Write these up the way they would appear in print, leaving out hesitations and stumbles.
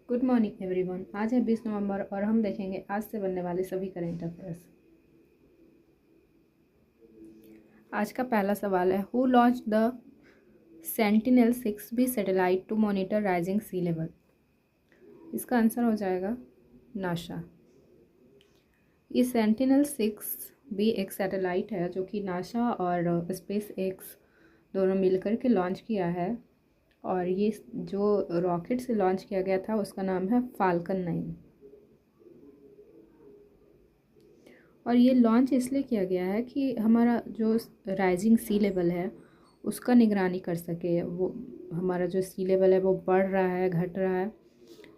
Good morning everyone. आज है 20 नवंबर और हम देखेंगे आज से बनने वाले सभी करेंट अफेयर्स। आज का पहला सवाल है, who launch the Sentinel six B satellite to monitor rising sea level. इसका आंसर हो जाएगा नासा। ये सेंटिनल-6B एक सैटेलाइट है जो कि नासा और स्पेस एक्स दोनों मिलकर के लॉन्च किया है, और ये जो रॉकेट से लॉन्च किया गया था उसका नाम है फाल्कन 9। और ये लॉन्च इसलिए किया गया है कि हमारा जो राइजिंग सी लेवल है उसका निगरानी कर सके। वो हमारा जो सी लेवल है वो बढ़ रहा है, घट रहा है,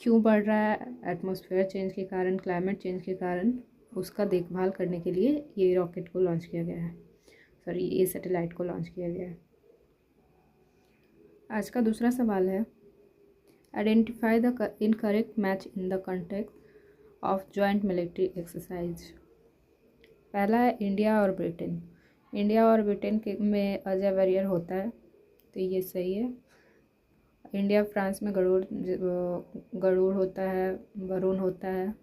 क्यों बढ़ रहा है, एटमॉस्फेयर चेंज के कारण, क्लाइमेट चेंज के कारण, उसका देखभाल करने के लिए ये रॉकेट को लॉन्च किया गया है, सॉरी ये सैटेलाइट को लॉन्च किया गया है। आज का दूसरा सवाल है, identify the incorrect match in the context of joint military exercise. पहला है इंडिया और ब्रिटेन। इंडिया और ब्रिटेन के में अजय वॉरियर होता है, तो ये सही है। इंडिया फ्रांस में गरुड़ होता है, वरुण होता है।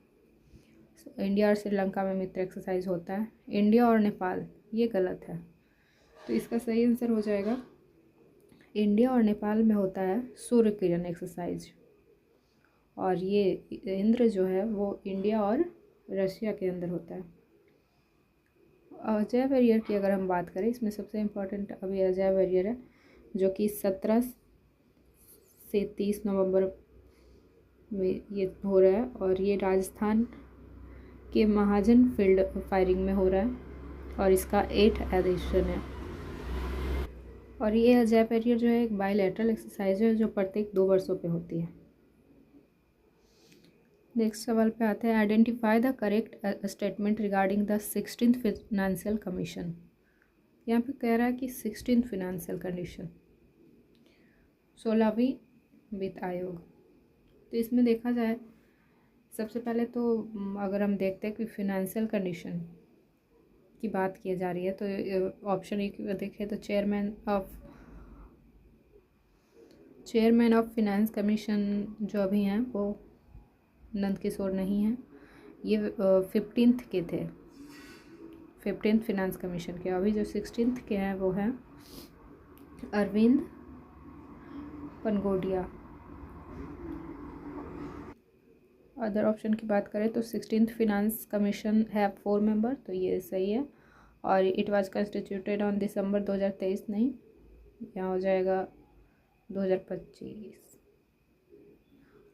इंडिया और श्रीलंका में मित्र एक्सरसाइज होता है। इंडिया और नेपाल, ये गलत है, तो इसका सही आंसर हो जाएगा इंडिया और नेपाल में होता है सूर्य किरण एक्सरसाइज, और ये इंद्र जो है वो इंडिया और रशिया के अंदर होता है। अजय वॉरियर की अगर हम बात करें, इसमें सबसे इम्पोर्टेंट अभी अजय वॉरियर है जो कि 17 से 30 नवंबर में ये हो रहा है, और ये राजस्थान के महाजन फील्ड फायरिंग में हो रहा है, और इसका 8th एडिशन है। और ये अजय वॉरियर जो है एक बायलैटरल एक्सरसाइज है जो प्रत्येक 2 वर्षों पे होती है। नेक्स्ट सवाल पे आते हैं, identify the correct statement regarding the 16th financial commission. यहाँ पे कह रहा है कि 16th फिनेंशियल कंडीशन, 16वीं वित्त आयोग। तो इसमें देखा जाए, सबसे पहले तो अगर हम देखते हैं कि फिनेंशियल कंडीशन की बात की जा रही है, तो ऑप्शन एक देखें तो चेयरमैन ऑफ फिनेंस कमीशन जो अभी हैं वो नंद किशोर नहीं हैं, ये 15th के थे, 15th फिनेंस कमीशन के। अभी जो 16th के हैं वो हैं अरविंद पनगोडिया। अदर ऑप्शन की बात करें तो 16th फिनेंस कमीशन है 4 मेंबर, तो ये सही है। और it was constituted on December 2023, नहीं, यहाँ हो जाएगा 2025।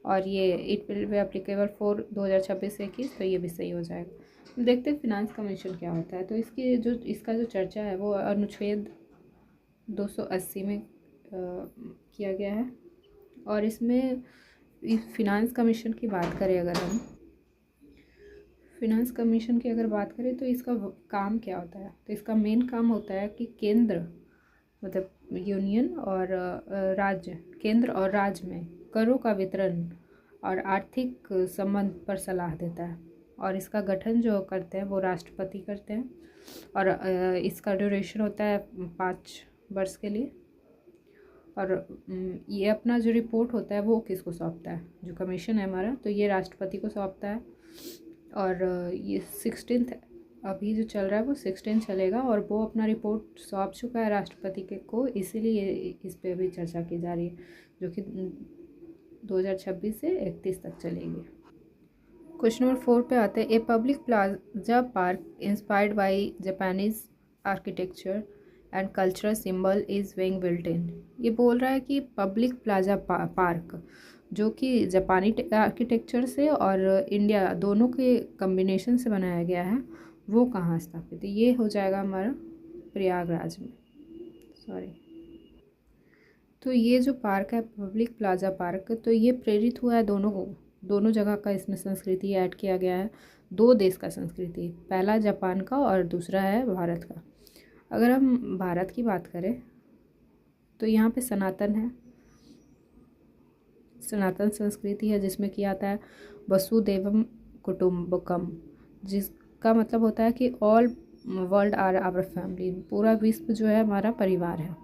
और ये it will be applicable for 2026-21, तो ये भी सही हो जाएगा। देखते हैं फिनेंस कमीशन क्या होता है। तो इसका जो चर्चा है वो अनुच्छेद 280 में किया गया है, और इसमें फिनेंस कमीशन की बात करें, अगर हम फिनेंस कमीशन की अगर बात करें तो इसका काम क्या होता है, तो इसका मेन काम होता है कि केंद्र मतलब यूनियन और राज्य, केंद्र और राज्य में करों का वितरण और आर्थिक संबंध पर सलाह देता है। और इसका गठन जो करते हैं वो राष्ट्रपति करते हैं, और इसका ड्यूरेशन होता है 5 वर्ष के लिए। और ये अपना जो रिपोर्ट होता है वो किसको सौंपता है, जो कमीशन है हमारा, तो ये राष्ट्रपति को सौंपता है। और ये 16th अभी जो चल रहा है वो 16 चलेगा, और वो अपना रिपोर्ट सौंप चुका है राष्ट्रपति के को, इसीलिए इस पे अभी चर्चा की जा रही है, जो कि 2026 से 31 तक चलेगी। क्वेश्चन नंबर 4 पे आते हैं, a public plaza park inspired by Japanese architecture and cultural symbol is being built in. ये बोल रहा है कि पब्लिक प्लाजा पार्क जो कि जापानी आर्किटेक्चर से और इंडिया दोनों के कम्बिनेशन से बनाया गया है, वो कहाँ स्थापित है। ये हो जाएगा हमारा प्रयागराज में, सॉरी। तो ये जो पार्क है पब्लिक प्लाजा पार्क, तो ये प्रेरित हुआ है दोनों जगह का, इसमें संस्कृति ऐड किया गया है, 2 देश का संस्कृति, पहला जापान का और दूसरा है भारत का। अगर हम भारत की बात करें तो यहाँ पे सनातन संस्कृति है, जिसमें किया आता है वसुदेवम कुटुम्बकम, जिसका मतलब होता है कि all world are our family, पूरा विश्व जो है हमारा परिवार है।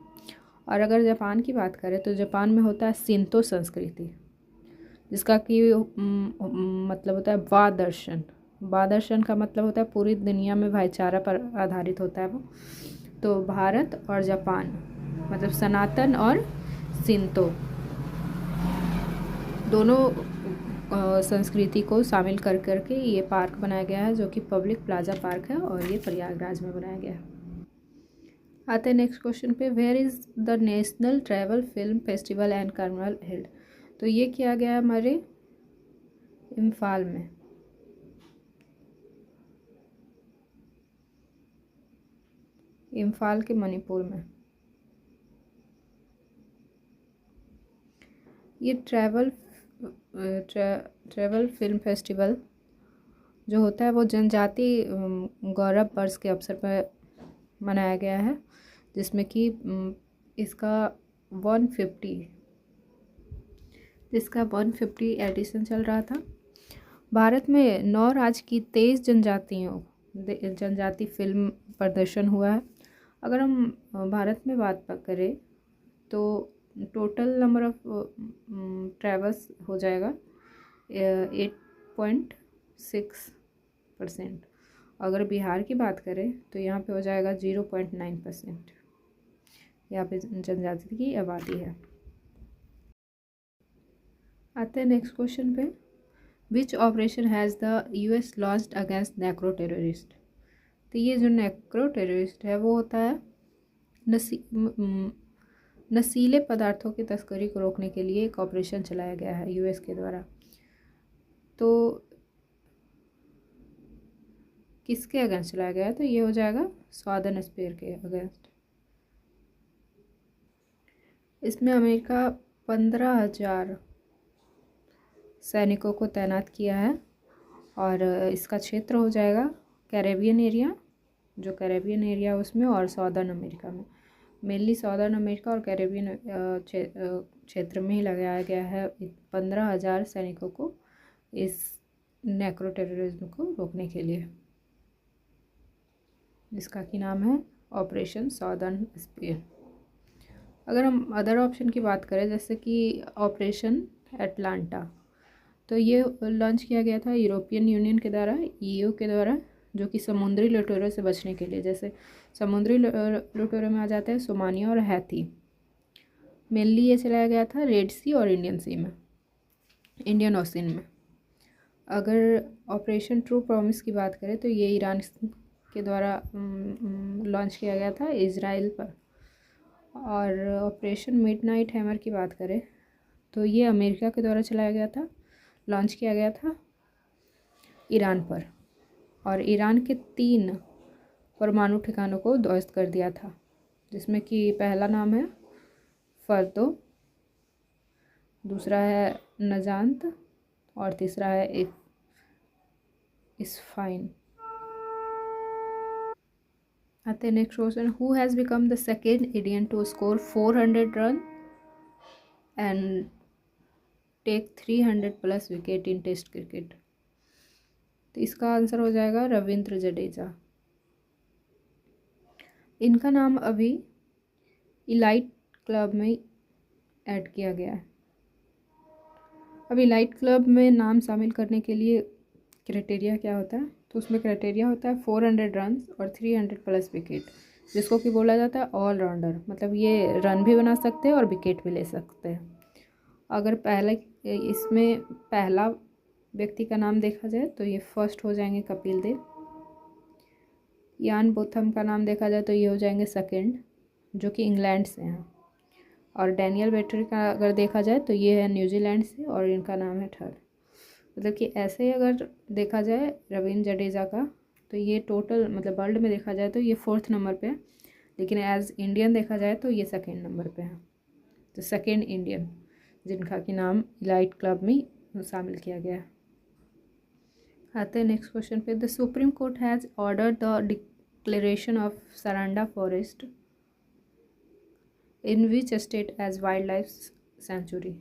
और अगर जापान की बात करें तो जापान में होता है शिंतो संस्कृति, जिसका कि मतलब होता है वा दर्शन। वा दर्शन का मतलब होता है पूरी दुनिया में भाईचारा पर आधारित होता है वो। तो भारत और जापान मतलब सनातन और शिंतो दोनों संस्कृति को शामिल कर करके ये पार्क बनाया गया है, जो कि पब्लिक प्लाजा पार्क है और ये प्रयागराज में बनाया गया है। आते हैं नेक्स्ट क्वेश्चन पे, where is the national travel film festival and carnival held. तो ये किया गया है हमारे इम्फाल में। इम्फाल के मणिपुर में ये ट्रैवल फिल्म फेस्टिवल जो होता है वो जनजाति गौरव वर्ष के अवसर पर मनाया गया है, जिसमें कि इसका 150 एडिशन चल रहा था। भारत में 9 राज्य की 23 जनजाति फिल्म प्रदर्शन हुआ है। अगर हम भारत में बात करें तो टोटल नंबर ऑफ ट्रैवल्स हो जाएगा 8.6%। अगर बिहार की बात करें तो यहाँ पे हो जाएगा 0.9%। यहाँ पे जनजाति की आबादी है। आते हैं नेक्स्ट क्वेश्चन पे, which operation has the US launched against नेक्रो terrorist. तो ये जो नेक्रो टेररिस्ट है वो होता है नशीले पदार्थों की तस्करी को रोकने के लिए एक ऑपरेशन चलाया गया है यूएस के द्वारा। तो किसके अगेंस्ट चलाया गया है, तो ये हो जाएगा सॉदर्न स्पेयर के अगेंस्ट। इसमें अमेरिका 15,000 सैनिकों को तैनात किया है और इसका क्षेत्र हो जाएगा कैरेबियन एरिया, जो कैरेबियन एरिया उसमें, और सॉदर्न अमेरिका में। मेनली सॉदर्न अमेरिका और कैरेबियन क्षेत्र में ही लगाया गया है 15,000 सैनिकों को इस नेक्रो टेररिज्म को रोकने के लिए, जिसका की नाम है ऑपरेशन सॉदर्न स्पेयर। अगर हम अदर ऑप्शन की बात करें जैसे कि ऑपरेशन एटलांटा, तो ये लॉन्च किया गया था यूरोपियन यूनियन के द्वारा, ईयू के द्वारा, जो कि समुद्री लुटेरों से बचने के लिए, जैसे समुद्री लुटेरों में आ जाते हैं सोमालिया और हैती। मेनली ये चलाया गया था रेड सी और इंडियन ओशन में। अगर ऑपरेशन ट्रू प्रॉमिस की बात करें तो ये ईरान के द्वारा लॉन्च किया गया था इजराइल पर। और ऑपरेशन मिडनाइट हैमर की बात करें तो ये अमेरिका के द्वारा चलाया गया था, लॉन्च किया गया था ईरान पर, और ईरान के 3 परमाणु ठिकानों को ध्वस्त कर दिया था, जिसमें कि पहला नाम है फर्दो, दूसरा है नजांत और तीसरा है इस्फाइन। आते हैं next question, who has become the second Indian to score 400 run and take 300+ wicket in test cricket. तो इसका आंसर हो जाएगा रविंद्र जडेजा। इनका नाम अभी इलाइट क्लब में ऐड किया गया है। अब इलाइट क्लब में नाम शामिल करने के लिए क्राइटेरिया क्या होता है, तो उसमें क्राइटेरिया होता है 400 रन और 300+ विकेट, जिसको कि बोला जाता है ऑलराउंडर, मतलब ये रन भी बना सकते हैं और विकेट भी ले सकते हैं। अगर इसमें पहला व्यक्ति का नाम देखा जाए तो ये फर्स्ट हो जाएंगे कपिल देव। यान बोथम का नाम देखा जाए तो ये हो जाएंगे सेकंड, जो कि इंग्लैंड से हैं। और डैनियल वेटरी का अगर देखा जाए तो ये है न्यूजीलैंड से और इनका नाम है थर्ड। मतलब कि ऐसे ही अगर देखा जाए रविंद्र जडेजा का तो ये टोटल मतलब वर्ल्ड में देखा जाए तो ये 4th नंबर पे है, लेकिन एज इंडियन देखा जाए तो ये 2nd नंबर पे है। तो सेकेंड इंडियन जिनका कि नाम इलाइट क्लब में शामिल किया गया है। आते हैं नेक्स्ट क्वेश्चन पे, the Supreme Court has order the declaration of Saranda forest in which state as wildlife sanctuary.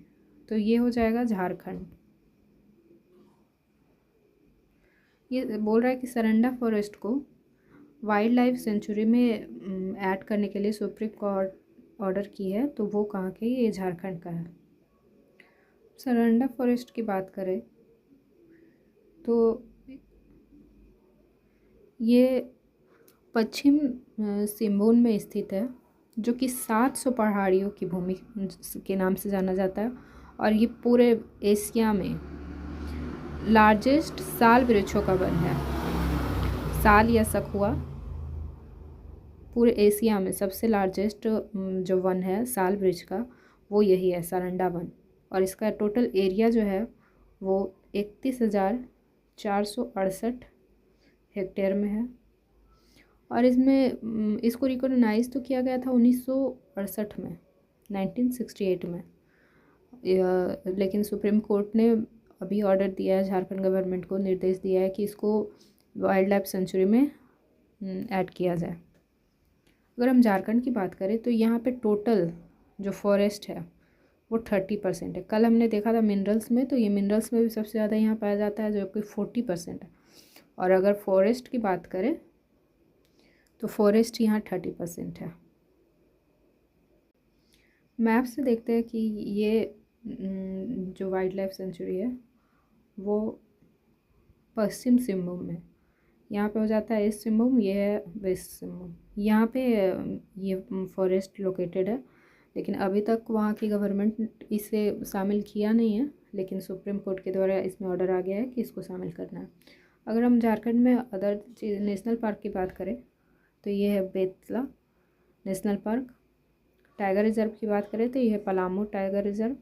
तो ये हो जाएगा झारखंड। ये बोल रहा है कि सरांडा फॉरेस्ट को वाइल्ड लाइफ सेंचुरी में ऐड करने के लिए सुप्रीम कोर्ट ऑर्डर की है, तो वो कहाँ के, ये झारखंड का है। सरंडा फॉरेस्ट की बात करें तो ये पश्चिम सिंहभूम में स्थित है, जो कि 700 पहाड़ियों की भूमि के नाम से जाना जाता है। और ये पूरे एशिया में लार्जेस्ट साल वृक्षों का वन है। साल या सखुआ पूरे एशिया में सबसे लार्जेस्ट जो वन है साल वृक्ष का, वो यही है, सरंडा वन। और इसका टोटल एरिया जो है वो 31,468 हेक्टेयर में है। और इसमें इसको रिकॉग्नाइज तो किया गया था 1968 में, 1968 में। लेकिन सुप्रीम कोर्ट ने अभी ऑर्डर दिया है, झारखंड गवर्नमेंट को निर्देश दिया है कि इसको वाइल्ड लाइफ सेंचुरी में ऐड किया जाए। अगर हम झारखंड की बात करें तो यहाँ पे टोटल जो फॉरेस्ट है वो 30% है। कल हमने देखा था मिनरल्स में, तो ये मिनरल्स में भी सबसे ज़्यादा यहाँ पाया जाता है, जो कि 40% है। और अगर फॉरेस्ट की बात करें तो फॉरेस्ट यहाँ 30% है। मैप से देखते हैं कि ये जो वाइल्ड लाइफ सेंचुरी है वो पश्चिम सिंहभूम में, यहाँ पे हो जाता है ईस्ट सिंहभूम, ये है वेस्ट सिंहभूम। यहाँ पे ये फॉरेस्ट लोकेटेड है, लेकिन अभी तक वहाँ की गवर्नमेंट इसे शामिल किया नहीं है, लेकिन सुप्रीम कोर्ट के द्वारा इसमें ऑर्डर आ गया है कि इसको शामिल करना है। अगर हम झारखंड में अदर नेशनल पार्क की बात करें तो ये है Betla national park. Tiger reserve की बात करें तो ये है पलामू टाइगर रिजर्व।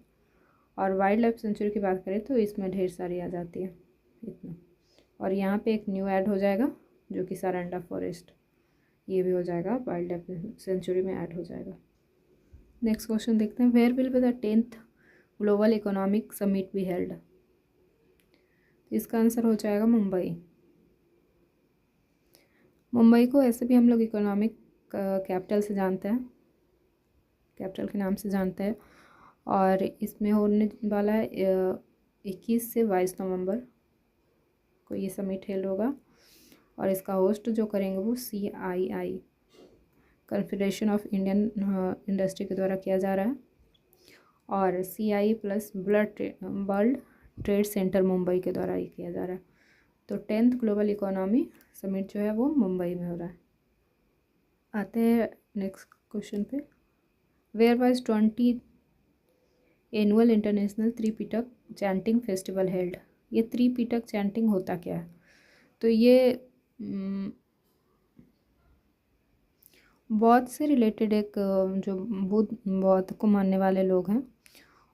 और वाइल्ड लाइफ सेंचुरी की बात करें तो इसमें ढेर सारी आ जाती है, इतना। और यहाँ पे एक न्यू ऐड हो जाएगा जो कि सरंडा फॉरेस्ट, ये भी हो जाएगा वाइल्ड लाइफ सेंचुरी में ऐड हो जाएगा। नेक्स्ट क्वेश्चन देखते हैं, where will be the 10th global economic summit be held. इसका आंसर हो जाएगा मुंबई। मुंबई को ऐसे भी हम लोग इकोनॉमिक कैपिटल से जानते हैं, कैपिटल के नाम से जानते हैं। और इसमें होने वाला है 21 से 22 नवंबर को ये समिट हेल्ड होगा। और इसका होस्ट जो करेंगे वो CII confederation of Indian industry के द्वारा किया जा रहा है। और CII plus world trade centre Mumbai के द्वारा ये किया जा रहा है। तो 10th ग्लोबल इकोनॉमी समिट जो है वो मुंबई में हो रहा है। आते हैं नेक्स्ट क्वेश्चन पे, where was 20 annual international Tripitaka chanting festival held. ये त्रिपिटक चैंटिंग होता क्या है? तो ये बौद्ध से रिलेटेड एक जो बौद्ध को मानने वाले लोग हैं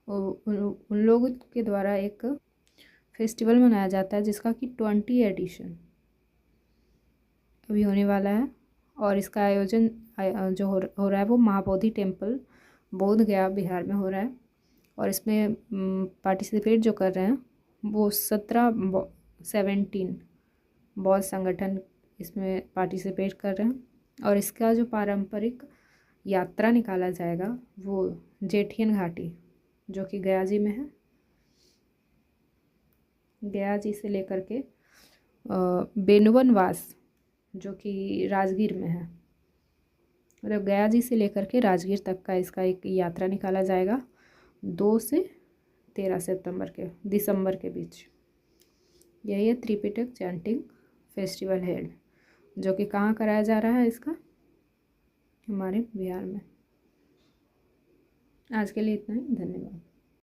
उन लोगों के द्वारा एक फेस्टिवल मनाया जाता है, जिसका कि 20 एडिशन अभी होने वाला है। और इसका आयोजन जो हो रहा है वो महाबोधि टेम्पल बोध गया बिहार में हो रहा है। और इसमें पार्टिसिपेट जो कर रहे हैं वो 17 बौद्ध संगठन इसमें पार्टिसिपेट कर रहे हैं। और इसका जो पारंपरिक यात्रा निकाला जाएगा वो जेठियन घाटी जो कि गया जी में है, गया जी से लेकर के बेनुवनवास जो कि राजगीर में है, मतलब गया जी से लेकर के राजगीर तक का इसका एक यात्रा निकाला जाएगा 2 से 13 दिसंबर के बीच। यही है त्रिपिटक चैंटिंग फेस्टिवल हेल्ड, जो कि कहाँ कराया जा रहा है इसका, हमारे बिहार में। आज के लिए इतना ही, धन्यवाद।